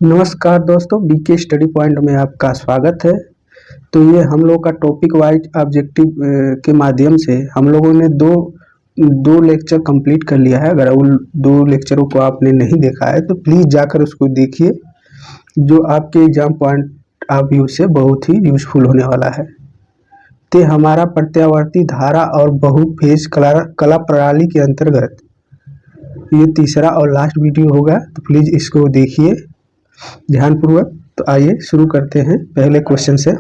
नमस्कार दोस्तों, BK study point में आपका स्वागत है। तो ये हम लोग का टॉपिक वाइज ऑब्जेक्टिव के माध्यम से हम लोगों ने दो लेक्चर कंप्लीट कर लिया है। अगर उन दो लेक्चरों को आपने नहीं देखा है तो प्लीज़ जाकर उसको देखिए, जो आपके एग्जाम पॉइंट ऑफ व्यू से बहुत ही यूजफुल होने वाला है। तो हमारा प्रत्यावर्ती धारा और बहुफेज कला प्रणाली के अंतर्गत ये तीसरा और लास्ट वीडियो होगा, तो प्लीज़ इसको देखिए ध्यानपूर्वक। तो आइए शुरू करते हैं पहले क्वेश्चन से।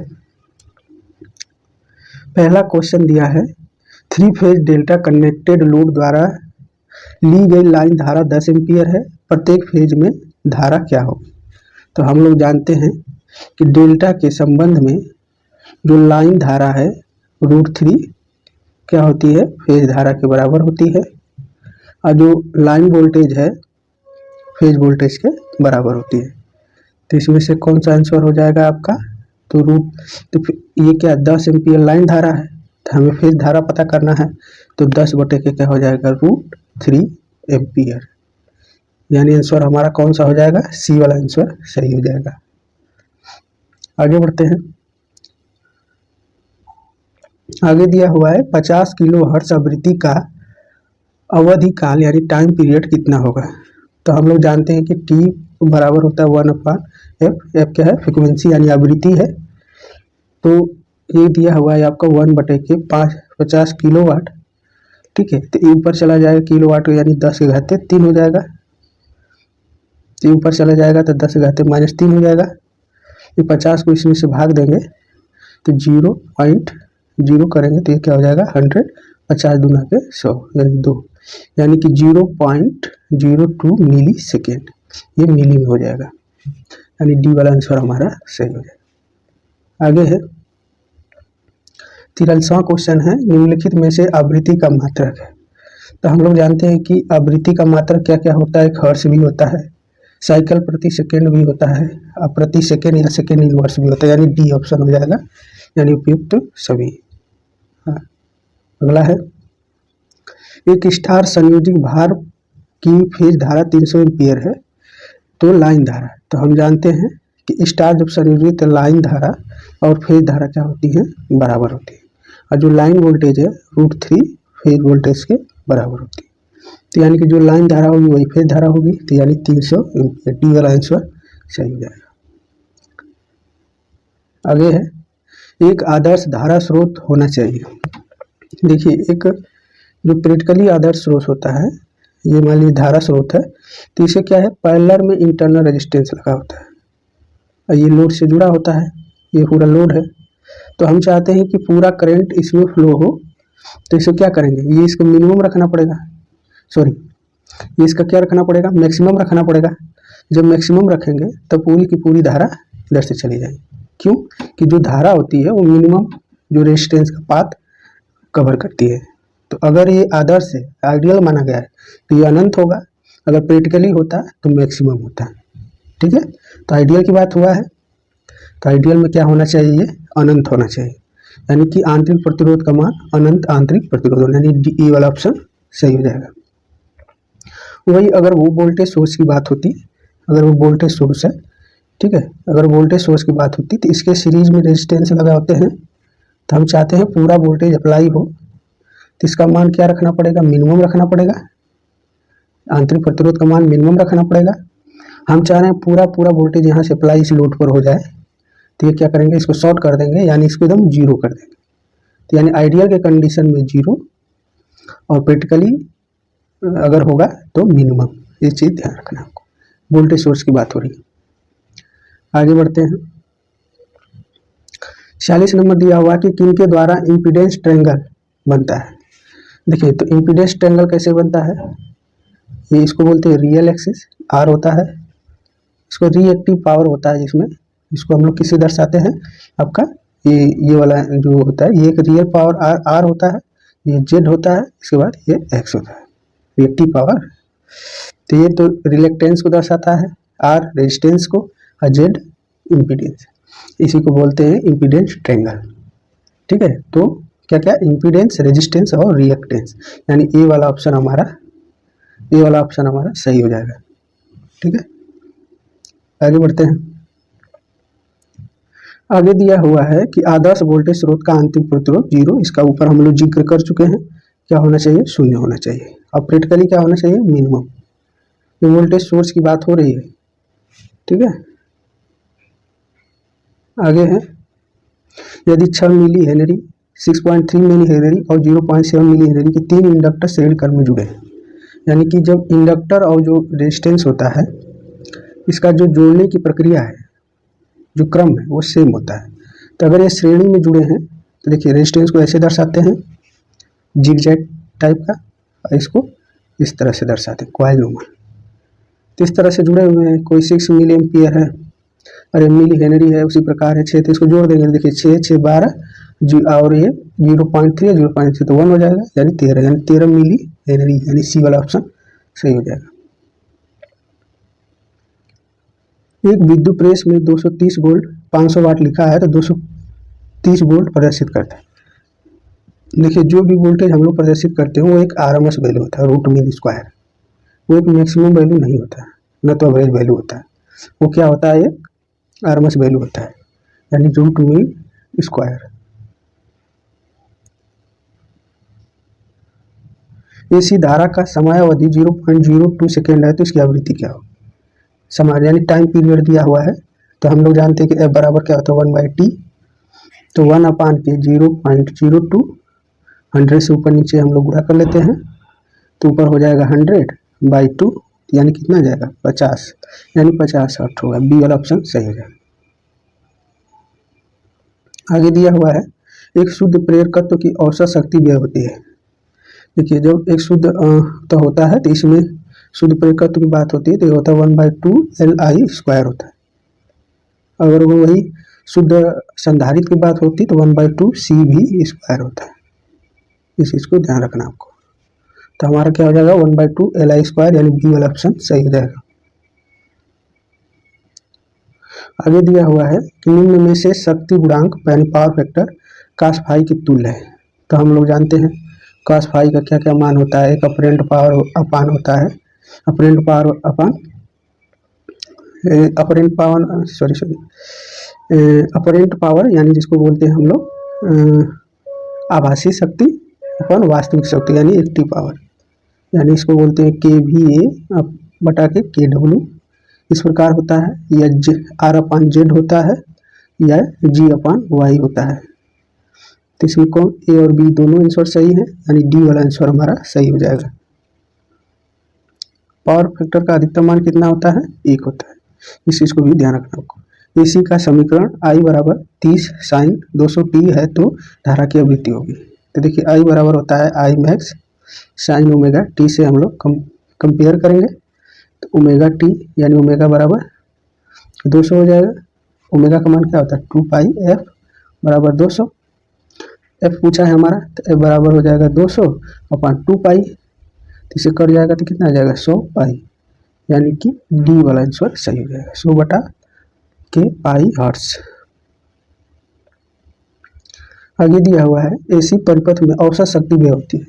पहला क्वेश्चन दिया है, 3 फेज डेल्टा कनेक्टेड लोड द्वारा ली गई लाइन धारा 10 एम्पीयर है, प्रत्येक फेज में धारा क्या होगी। तो हम लोग जानते हैं कि डेल्टा के संबंध में जो लाइन धारा है √3 क्या होती है, फेज धारा के बराबर होती है, और जो लाइन वोल्टेज है फेज वोल्टेज के बराबर होती है। तो इसमें से कौन सा आंसर हो जाएगा आपका, तो ये क्या 10 एम्पीयर लाइन धारा है, तो हमें फेज धारा पता करना है। तो 10 बटे के क्या हो जाएगा, √3 एम्पीयर। यानी आंसर हमारा कौन सा हो जाएगा, सी वाला आंसर सही हो जाएगा। आगे बढ़ते हैं। आगे दिया हुआ है 50 किलो हर्ट्ज आवृत्ति का अवधि काल यानी टाइम पीरियड कितना होगा। तो हम लोग जानते हैं कि टी बराबर होता है 1/f। एफ क्या है, फ्रिक्वेंसी यानी आवृत्ति है। तो ये दिया हुआ है आपका 1 बटे के 50 किलोवाट। ठीक है, तो ऊपर चला जाएगा किलोवाट यानी 10 के घाते 3 हो जाएगा। तो ऊपर चला जाएगा तो 10 के घाते -3 हो जाएगा। ये 50 को इसमें से भाग देंगे तो 0.0 करेंगे तो ये क्या हो जाएगा 100। 50 दूना के 100 यानी 2, यानी कि 0.02 मिली सेकेंड, ये मिली में हो जाएगा। यानी डी वाला आंसर हमारा सही हो जाएगा। आगे है 43वां क्वेश्चन है, निम्नलिखित में से आवृत्ति का मात्रक है। तो हम लोग जानते हैं कि आवृत्ति का मात्रक क्या क्या होता है, एक हर्ट्ज भी होता है, साइकिल प्रति सेकेंड भी होता है, और प्रति सेकेंड या सेकेंड इनवर्स भी होता है, यानी डी ऑप्शन हो जाएगा, यानी उपयुक्त सभी। हाँ, अगला है, एक स्टार संयोजित भार की फेज धारा 300 एम्पीयर है, तो लाइन धारा। तो हम जानते हैं कि स्टार जब संयोजित लाइन धारा और फेज धारा क्या होती है, बराबर होती है, और जो लाइन वोल्टेज है √3 फेज वोल्टेज के बराबर होती है। तो यानी कि जो लाइन धारा होगी वही फेज धारा होगी, तो यानी 300 एम्पीयर, डी वाला आंसर सही हो जाएगा। आगे है, एक आदर्श धारा स्रोत होना चाहिए। देखिए, एक जो प्रैक्टिकली आदर्श स्रोत होता है, ये मान लीजिए धारा स्रोत है, तो इसे क्या है, पैरेलल में इंटरनल रेजिस्टेंस लगा होता है, और ये लोड से जुड़ा होता है, ये पूरा लोड है। तो हम चाहते हैं कि पूरा करंट इसमें फ्लो हो, तो इसे क्या करेंगे, ये इसको मिनिमम रखना पड़ेगा, ये इसका क्या रखना पड़ेगा, मैक्सिमम रखना पड़ेगा। जब मैक्सिमम रखेंगे तो पूरी की पूरी धारा इधर से चली जाएगी। क्यों कि जो धारा होती है वो मिनिमम जो रेजिस्टेंस का पाथ कवर करती है। तो अगर ये आदर्श है, आइडियल माना गया है, तो ये अनंत होगा, अगर प्रैक्टिकली होता है तो मैक्सिमम होता है। ठीक है, तो आइडियल की बात हुआ है, तो आइडियल में क्या होना चाहिए, ये अनंत होना चाहिए, यानी कि आंतरिक प्रतिरोध का मान अनंत आंतरिक प्रतिरोध, यानी डी वाला ऑप्शन सही हो जाएगा। वही अगर वो वोल्टेज सोर्स की बात होती, अगर वो वोल्टेज सोर्स है, ठीक है, अगर वोल्टेज सोर्स की बात होती तो इसके सीरीज में रेजिस्टेंस लगा होते हैं, तो हम चाहते हैं पूरा वोल्टेज अप्लाई हो, तो इसका मान क्या रखना पड़ेगा, मिनिमम रखना पड़ेगा, आंतरिक प्रतिरोध का मान मिनिमम रखना पड़ेगा। हम चाह रहे हैं पूरा वोल्टेज यहाँ से अप्लाई इस लोड पर हो जाए, तो ये क्या करेंगे, इसको शॉर्ट कर देंगे, यानी इसको एकदम 0 कर देंगे। तो यानी आइडियल के कंडीशन में 0, और प्रैक्टिकली अगर होगा तो मिनिमम, ये चीज़ ध्यान रखना आपको। वोल्टेज सोर्स की बात हो रही है। आगे बढ़ते हैं। 46 नंबर दिया हुआ कि किनके द्वारा इम्पीडेंस ट्रायंगल बनता है। देखिए, तो इम्पीडेंस ट्रायंगल कैसे बनता है, ये इसको बोलते हैं रियल एक्सिस आर होता है, इसको रिएक्टिव पावर होता है, जिसमें इसको हम लोग किससे दर्शाते हैं, आपका ये वाला जो होता है, ये एक रियल पावर आर होता है, ये जेड होता है, इसके बाद ये एक्स होता है, रिएक्टिव पावर। तो ये तो रिलेक्टेंस को दर्शाता है, आर रेजिस्टेंस को, और जेड इम्पीडेंस, इसी को बोलते हैं इम्पीडेंस ट्रायंगल। ठीक है, तो क्या क्या, इम्पीडेंस, रेजिस्टेंस और रिएक्टेंस, यानी ए वाला ऑप्शन हमारा सही हो जाएगा। ठीक है, आगे बढ़ते हैं। आगे दिया हुआ है कि आदर्श वोल्टेज स्रोत का अंतिम प्रतिरोध 0, इसका ऊपर हम लोग जिक्र कर चुके हैं। क्या होना चाहिए? 0 होना चाहिए। अब प्रैक्टिकली क्या होना चाहिए? मिनिमम। ये वोल्टेज सोर्स की बात हो रही है, ठीक है। आगे है, यदि 6 मिली हेनरी, 6.3 मिली हेनरी और 0.7 मिली हेनरी के 3 इंडक्टर श्रेणी क्रम में जुड़े हैं, यानी कि जब इंडक्टर और जो रेजिस्टेंस होता है, इसका जो जोड़ने की प्रक्रिया है, जो क्रम है, वो सेम होता है। तो अगर ये श्रेणी में जुड़े हैं तो देखिए रेजिस्टेंस को ऐसे दर्शाते हैं, जिगजैग टाइप का, और इसको इस तरह से दर्शाते हैं, कॉइल नुमा। तो इस तरह से जुड़े हुए हैं। कोई 6 मिली एम्पियर है, अरे मिली हेनरी है, उसी प्रकार है 6, तो इसको जोड़ देंगे, देखिए 6 6 12 और ये 0.3 है, 0.3 तो 1 हो जाएगा, यानी 13, यानी 13 मिली हेनरी, यानी सी वाला ऑप्शन सही हो जाएगा। एक विद्युत प्रेस में 230 वोल्ट 500 वाट लिखा है तो 230 वोल्ट प्रदर्शित करता है। देखिए जो भी वोल्टेज हम लोग प्रदर्शित करते हैं वो एक आरएमएस वैल्यू होता है, रूट मीन स्क्वायर। वो एक मैक्सिमम वैल्यू नहीं होता है, न तो एवरेज वैल्यू होता है। वो क्या होता है? एक आरएमएस वैल्यू होता है, यानी रूट मीन स्क्वायर। एसी धारा का समयावधि 0.02 सेकेंड है तो इसकी आवृत्ति क्या हो? समय यानी टाइम पीरियड दिया हुआ है, तो हम लोग जानते हैं कि एफ बराबर क्या होता है? 1/t। तो 1/के 0.02, 100 से ऊपर नीचे हम लोग गुणा कर लेते हैं, तो ऊपर हो जाएगा 100/2, यानी कितना जाएगा? 50, यानी 50 हर्ट्ज होगा। बी वाला ऑप्शन सही हो जाएगा। आगे दिया हुआ है, एक शुद्ध प्रेरकत्व की औसत शक्ति व्यय होती है। देखिए जब एक शुद्ध तो होता है तो इसमें शुद्ध प्रेरकत्व की बात होती है तो ये होता है 1/2 Li² होता है। अगर वो वही शुद्ध संधारित्र की बात होती तो 1/2 CV² होता है। इस चीज़ को ध्यान रखना आपको। तो हमारा क्या हो जाएगा? 1/2 Li², यानी बी वाला ऑप्शन सही हो जाएगा। आगे दिया हुआ है कि निम्न में से शक्ति गुणांक यानी पावर फैक्टर cos फाई की तुल्य है। तो हम लोग जानते हैं cos फाई का क्या क्या मान होता है? एक अपरेंट पावर अपान होता है, अपरेंट पावर अपान अपरेंट पावर, यानी जिसको बोलते हैं हम लोग आभासी शक्ति अपन वास्तविक शक्ति, यानी एक्टिव पावर, यानी इसको बोलते हैं KVA बटा के KW। इस प्रकार होता है, या R/Z होता है, या G/Y होता है। तो इसमें कौन ए और बी दोनों आंसर सही है, यानी डी वाला आंसर हमारा सही हो जाएगा। पावर फैक्टर का अधिकतम मान कितना होता है? 1 होता है। इस चीज़ को भी ध्यान रखना आपको। एसी का समीकरण I बराबर 30 साइन 200t है तो धारा की आवृत्ति होगी। तो देखिए I बराबर होता है I max sine omega T से हम लोग कंपेयर करेंगे, तो ओमेगा टी यानी ओमेगा बराबर 200 हो जाएगा। ओमेगा का मान क्या होता है? 2πf बराबर 200। एफ पूछा है हमारा, तो एफ बराबर हो जाएगा 200/2π, तो इसे कट जाएगा तो कितना आ जाएगा? 100π, यानी कि डी वाला आंसर सही हो जाएगा, 100/पाई हर्ट्ज। आगे दिया हुआ है एसी परिपथ में औसत शक्ति व्यय होती है।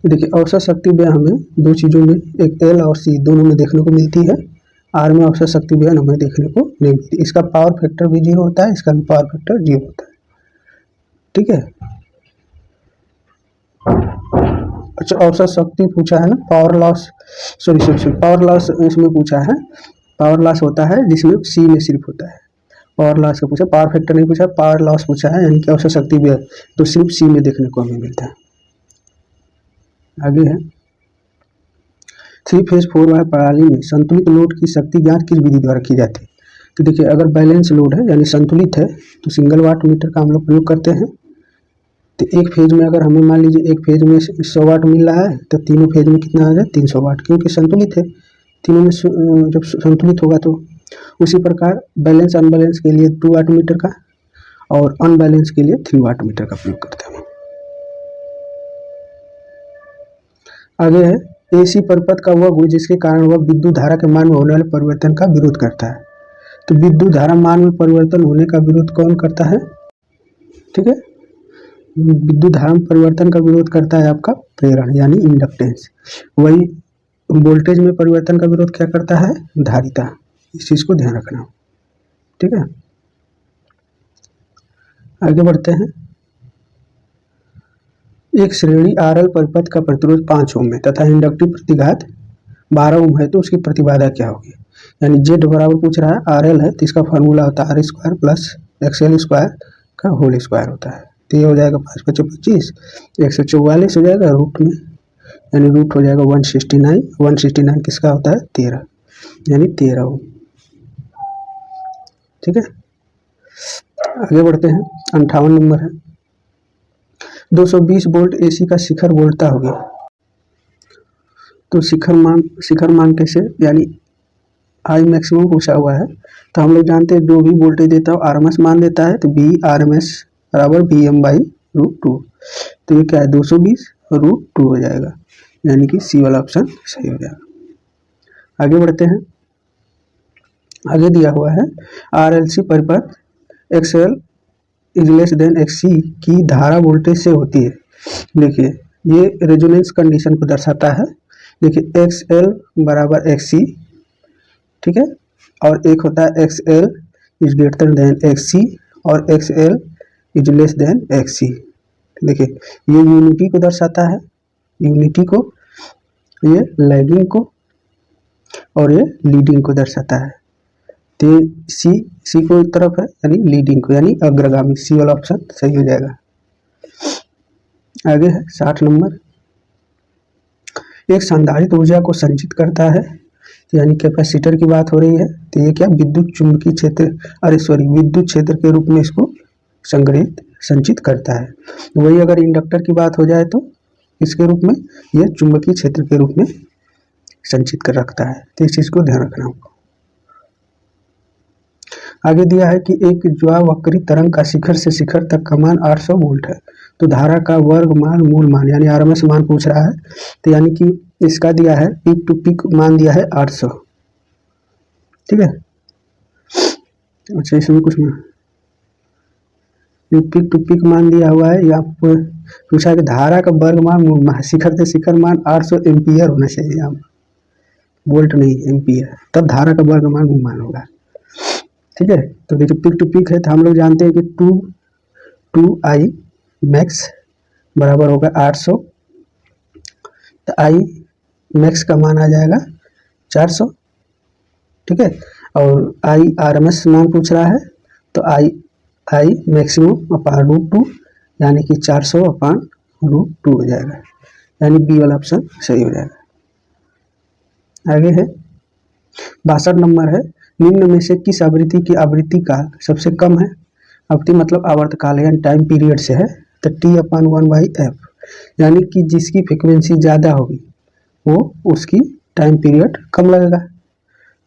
तो देखिए औसत शक्ति व्यय हमें दो चीज़ों में, एक एल और सी दोनों में देखने को मिलती है। आर में औसत शक्ति व्यय हमें देखने को नहीं मिलती। इसका पावर फैक्टर भी 0 होता है, इसका भी पावर फैक्टर 0 होता है, ठीक है। अच्छा औसत शक्ति पूछा है ना, पावर लॉस, पावर लॉस इसमें पूछा है। पावर लॉस होता है जिसमें सी में सिर्फ होता है। पावर लॉस का पूछा, पावर फैक्टर नहीं पूछा, पावर लॉस पूछा है, यानी कि औसत शक्ति व्यय तो सिर्फ सी में देखने को हमें मिलता है। आगे है 3 फेज 4 वायर प्रणाली में संतुलित लोड की शक्ति ज्ञात किस विधि द्वारा की जाती है? तो देखिए अगर बैलेंस लोड है यानी संतुलित है तो सिंगल वाट मीटर का हम लोग प्रयोग करते हैं। तो एक फेज में अगर हमें मान लीजिए एक फेज में 100 वाट मिल रहा है तो तीनों फेज में कितना आ जाए? 300 वाट, क्योंकि संतुलित है। तीनों में जब संतुलित होगा तो उसी प्रकार बैलेंस अनबैलेंस के लिए 2 वाट मीटर का और अनबैलेंस के लिए 3 वाट मीटर का प्रयोग करते हैं। आगे है एसी परिपथ का वह गुण जिसके कारण वह विद्युत धारा के मान में होने वाले परिवर्तन का विरोध करता है। तो विद्युत धारा मान में परिवर्तन होने का विरोध कौन करता है? ठीक है, विद्युत धारा में परिवर्तन का विरोध करता है आपका प्रेरण यानी इंडक्टेंस। वही वोल्टेज में परिवर्तन का विरोध क्या करता है? धारिता। इस चीज़ को ध्यान रखना, ठीक है। आगे बढ़ते हैं। एक श्रेणी आरएल परिपथ का प्रतिरोध 5 ओम है तथा इंडक्टिव प्रतिघात 12 ओम है तो उसकी प्रतिबाधा क्या होगी। यानी जेड बराबर पूछ रहा है, आरएल है तो इसका फार्मूला होता है R square plus XL square का होल स्क्वायर होता है। तो ये हो जाएगा 5 × 25 144 हो जाएगा रूट में, यानी रूट हो जाएगा 169। 169 किसका होता है 13, यानी 13 ओम, ठीक है। आगे बढ़ते हैं। 58 नंबर है। 220 वोल्ट एसी का शिखर वोल्टता हो गया तो शिखर मान कैसे, यानी आई मैक्सिमम पूछा हुआ है तो हम लोग जानते हैं जो भी वोल्टेज देता है आरएमएस मान देता है, तो बी आरएमएस बराबर Vm/√2। तो ये क्या है 220√2 हो जाएगा, यानी कि सी वाला ऑप्शन सही हो जाएगा। आगे बढ़ते हैं। आगे दिया हुआ है आरएलसी परिपथ XL is less than XC की धारा वोल्टेज से होती है। देखिए ये रेजोनेंस कंडीशन को दर्शाता है। देखिए XL बराबर XC, ठीक है, और एक होता है XL is greater than XC और XL is less than XC। देखिए ये यूनिटी को दर्शाता है, यूनिटी को, ये लैगिंग को और ये लीडिंग को दर्शाता है। तो सी को एक तरफ है यानी लीडिंग को, यानी अग्रगामी, सी वाला ऑप्शन सही हो जाएगा। आगे है 60 नंबर। एक संधारित ऊर्जा को संचित करता है, यानी कैपेसिटर की बात हो रही है। तो ये क्या विद्युत चुंबकीय क्षेत्र, विद्युत क्षेत्र के रूप में इसको संचित करता है। वही अगर इंडक्टर की बात हो जाए तो इसके रूप में यह चुंबकीय क्षेत्र के रूप में संचित कर रखता है। तो इस चीज को ध्यान रखना होगा। आगे दिया है कि एक ज्वावक्री तरंग का शिखर से शिखर तक का मान 800 वोल्ट है तो धारा का वर्ग मान मूल मान यानी आरएमएस मान पूछ रहा है। तो यानी कि इसका दिया है पीक टू पीक मान दिया है 800, ठीक है। अच्छा इसमें कुछ पीक टू पीक मान दिया हुआ है, या पूछा है कि धारा का वर्ग मान मूल मान, शिखर से शिखर मान 800 एम्पियर होना चाहिए, यहाँ वोल्ट नहीं एम्पियर, तब धारा का वर्ग मान मूल मान होगा, ठीक है। तो देखिए पीक टू पीक है तो हम लोग जानते हैं कि 2I मैक्स बराबर होगा 800, तो I मैक्स का मान आ जाएगा 400, ठीक है। और I आरएमएस मान पूछ रहा है तो I मैक्सिमम अपान √2 यानी कि 400 अपान √2 हो जाएगा, यानी बी वाला ऑप्शन सही हो जाएगा। आगे है 62 नंबर है। निम्न में से किस आवृत्ति की आवृत्ति काल सबसे कम है। आवृत्ति मतलब आवर्तकाल यानी टाइम पीरियड से है, तो T/1/f, यानी कि जिसकी फ्रिक्वेंसी ज़्यादा होगी वो उसकी टाइम पीरियड कम लगेगा,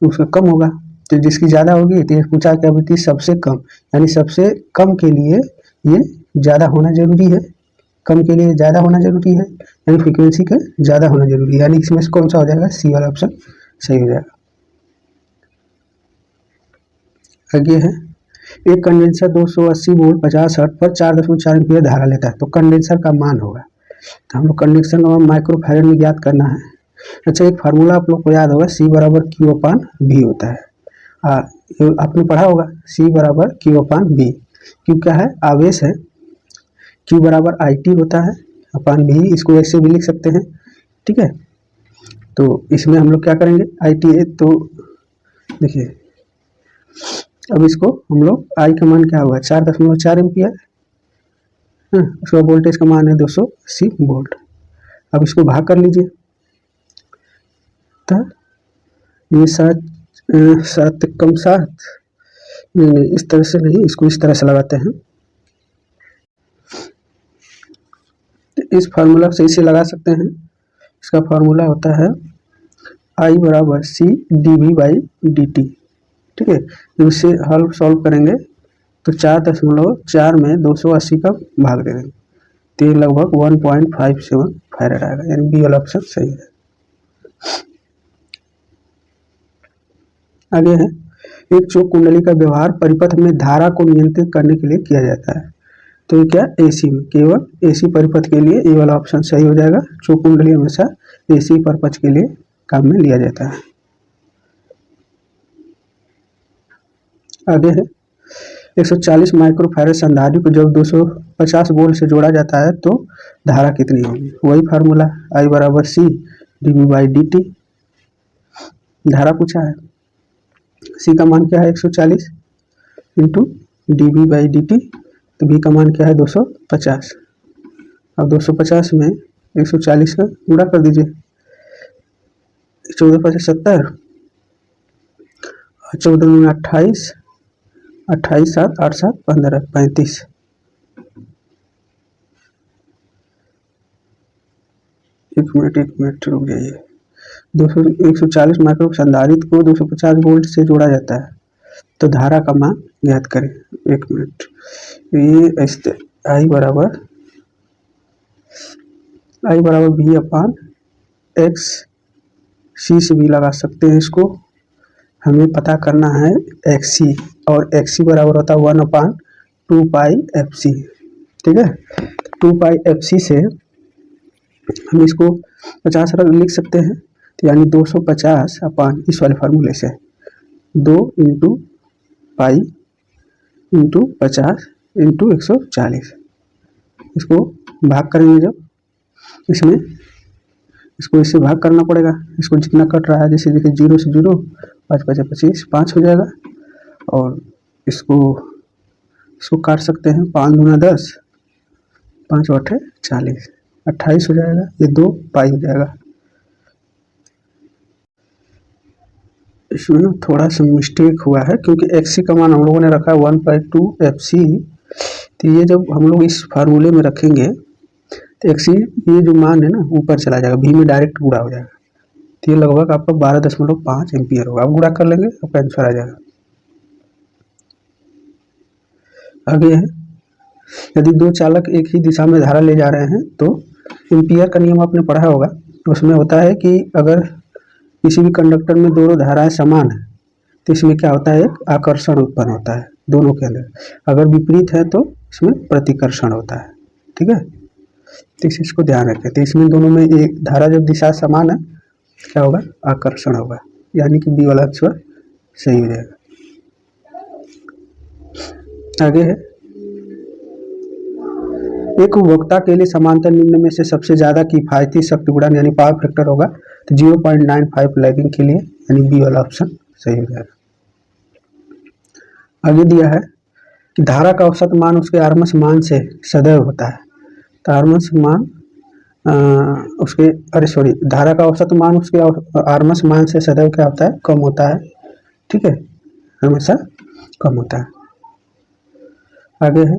उसका कम होगा। तो जिसकी ज़्यादा होगी तो पूछा कि आवृत्ति सबसे कम, यानी सबसे कम के लिए ये ज़्यादा होना जरूरी है, कम के लिए ज़्यादा होना जरूरी है, यानी फ्रिक्वेंसी का ज़्यादा होना जरूरी है, यानी इसमें से कौन सा हो जाएगा सी वाला ऑप्शन सही हो जाएगा। आगे है एक कंडेंसर 280 वोल्ट 50 हर्ट्ज पर 4.4 एम्पीयर धारा लेता है तो कंडेंसर का मान होगा। तो हम लोग कंडेंसर का मान माइक्रोफैरड में ज्ञात करना है। अच्छा एक फार्मूला आप लोग को याद होगा, C बराबर Q/V होता है, आपने पढ़ा होगा C बराबर Q/V। Q क्या है आवेश है, Q बराबर IT होता है अपान V, इसको ऐसे भी लिख सकते हैं, ठीक है। तो इसमें हम लोग क्या करेंगे IT है तो देखिए अब इसको हम लोग I का मान क्या होगा 4.4 एम्पियर, उसका वोल्टेज का मान है 280 वोल्ट। अब इसको भाग कर लीजिए, तो ये 7 कम 7 नहीं इस तरह से नहीं, इसको इस तरह से लगाते हैं, तो इस फार्मूला से इसे लगा सकते हैं। इसका फार्मूला होता है I बराबर C/dV/dt, ठीक है। जब इसे हल सॉल्व करेंगे तो 4.4 में 280 का भाग दे देंगे तो लगभग 1.57 फैराड आएगा, यानी बी वाला ऑप्शन सही है। आगे है एक चौक कुंडली का व्यवहार परिपथ में धारा को नियंत्रित करने के लिए किया जाता है। तो ये क्या एसी में, केवल एसी परिपथ के लिए ए वाला ऑप्शन सही हो जाएगा। चौक कुंडली हमेशा एसी परिपथ के लिए काम में लिया जाता है। आगे है 140 माइक्रोफैरड संधारित्र को जब 250 वोल्ट से जोड़ा जाता है तो धारा कितनी होगी। वही फार्मूला I बराबर C dV/dt। धारा पूछा है, C का मान क्या है 140 इंटू dV/dt, तो V का मान क्या है 250। अब 250 में 140 का गुणा कर दीजिए, 14 5 70, 14 में 28, 28 7 8 7 15 35। एक मिनट रुक जाइए। 140 माइक्रो संधारित्र को 250 वोल्ट से जोड़ा जाता है तो धारा का मान ज्ञात करें। एक मिनट, ये I बराबर V अपान एक्स, सी से भी लगा सकते हैं इसको। हमें पता करना है XC, और XC बराबर होता है 1/2πfc। ठीक है, 2πfc से हम इसको 50 लिख सकते हैं, तो यानी 250 अपान इस वाले फार्मूले से 2 इंटू पाई इंटू 50 इंटू 140। इसको भाग करेंगे जब, इसमें इसको इससे भाग करना पड़ेगा। इसको जितना कट रहा है, जैसे देखिए 0 से 0, 5 5 25, 5 हो जाएगा। और इसको काट सकते हैं, 5 दूना 10, 5 8 40, 28 हो जाएगा। ये 2 पाई हो जाएगा। इसमें थोड़ा सा मिस्टेक हुआ है क्योंकि XC का मान हम लोगों ने रखा है 1/2fc। तो ये जब हम लोग इस फार्मूले में रखेंगे तो XC ये जो मान है ना ऊपर चला जाएगा, V में डायरेक्ट गुणा हो जाएगा। तो ये लगभग आपका 12.5 एम्पियर होगा। आप गुणा कर लेंगे, आपका आंसर आ जाएगा। आगे है, यदि दो चालक एक ही दिशा में धारा ले जा रहे हैं तो एम्पियर का नियम आपने पढ़ा होगा। उसमें होता है कि अगर किसी भी कंडक्टर में दोनों धाराएं समान है तो इसमें क्या होता है, एक आकर्षण उत्पन्न होता है दोनों के अंदर। अगर विपरीत है तो इसमें प्रतिकर्षण होता है। ठीक है, तो इस चीज को ध्यान रखें। तो इसमें दोनों में एक धारा जब दिशा समान है क्या होगा, आकर्षण होगा, यानी कि बी वाला आंसर सही हो जाएगा। आगे है, एक उपभोक्ता के लिए समांतर निम्न में से सबसे ज्यादा किफायती शक्ति गुणन यानी पावर फैक्टर होगा तो 0.95 लैगिंग के लिए, यानी बी वाला ऑप्शन सही हो जाएगा। आगे दिया है कि धारा का औसत मान उसके आरएमएस मान से सदैव होता है। तो आरएमएस मान धारा का औसत मान उसके आरएमएस मान से सदैव क्या होता है, कम होता है। ठीक है, हमेशा कम होता है। आगे है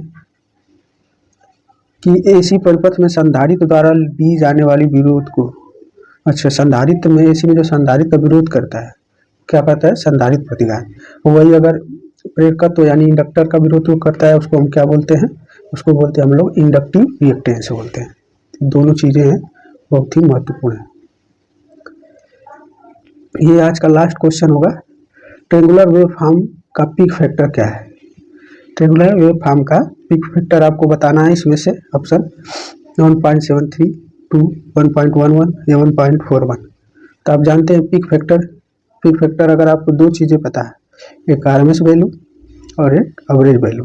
कि एसी परिपथ में संधारित्र द्वारा दी जाने वाली विरोध को, अच्छा संधारित्र में, एसी में जो संधारित्र का विरोध करता है क्या कहता है, संधारित्र प्रतिघात। वही अगर प्रेरकत्व यानी इंडक्टर का विरोध करता है उसको हम क्या बोलते हैं, उसको बोलते हैं हम लोग इंडक्टिव रिएक्टेंस बोलते हैं। दोनों चीजें हैं, बहुत ही महत्वपूर्ण है। ये आज का लास्ट क्वेश्चन होगा, ट्रेंगुलर वेव फॉर्म का पीक फैक्टर क्या है। ट्रेंगुलर वेव फॉर्म का पीक फैक्टर आपको बताना है। इसमें से ऑप्शन 1.73 2 1.11 या 1.41। तो आप जानते हैं पीक फैक्टर अगर आपको दो चीज़ें पता है, एक आरएमएस वैल्यू और एक एवरेज वैल्यू,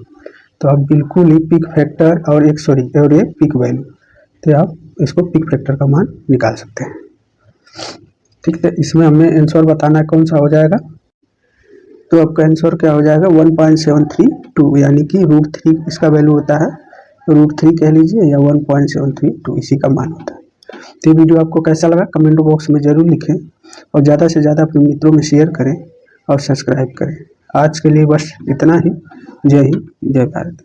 तो आप बिल्कुल ही पीक फैक्टर और एक पीक वैल्यू, तो आप इसको पीक फैक्टर का मान निकाल सकते हैं। ठीक है, इसमें हमें आंसर बताना है कौन सा हो जाएगा। तो आपका आंसर क्या हो जाएगा 1.732, यानी कि √3 इसका वैल्यू होता है, √3 कह लीजिए या 1.732 इसी का मान होता है। तो ये वीडियो आपको कैसा लगा कमेंट बॉक्स में जरूर लिखें और ज़्यादा से ज़्यादा अपने मित्रों में शेयर करें और सब्सक्राइब करें। आज के लिए बस इतना ही। जय हिंद, जय भारत।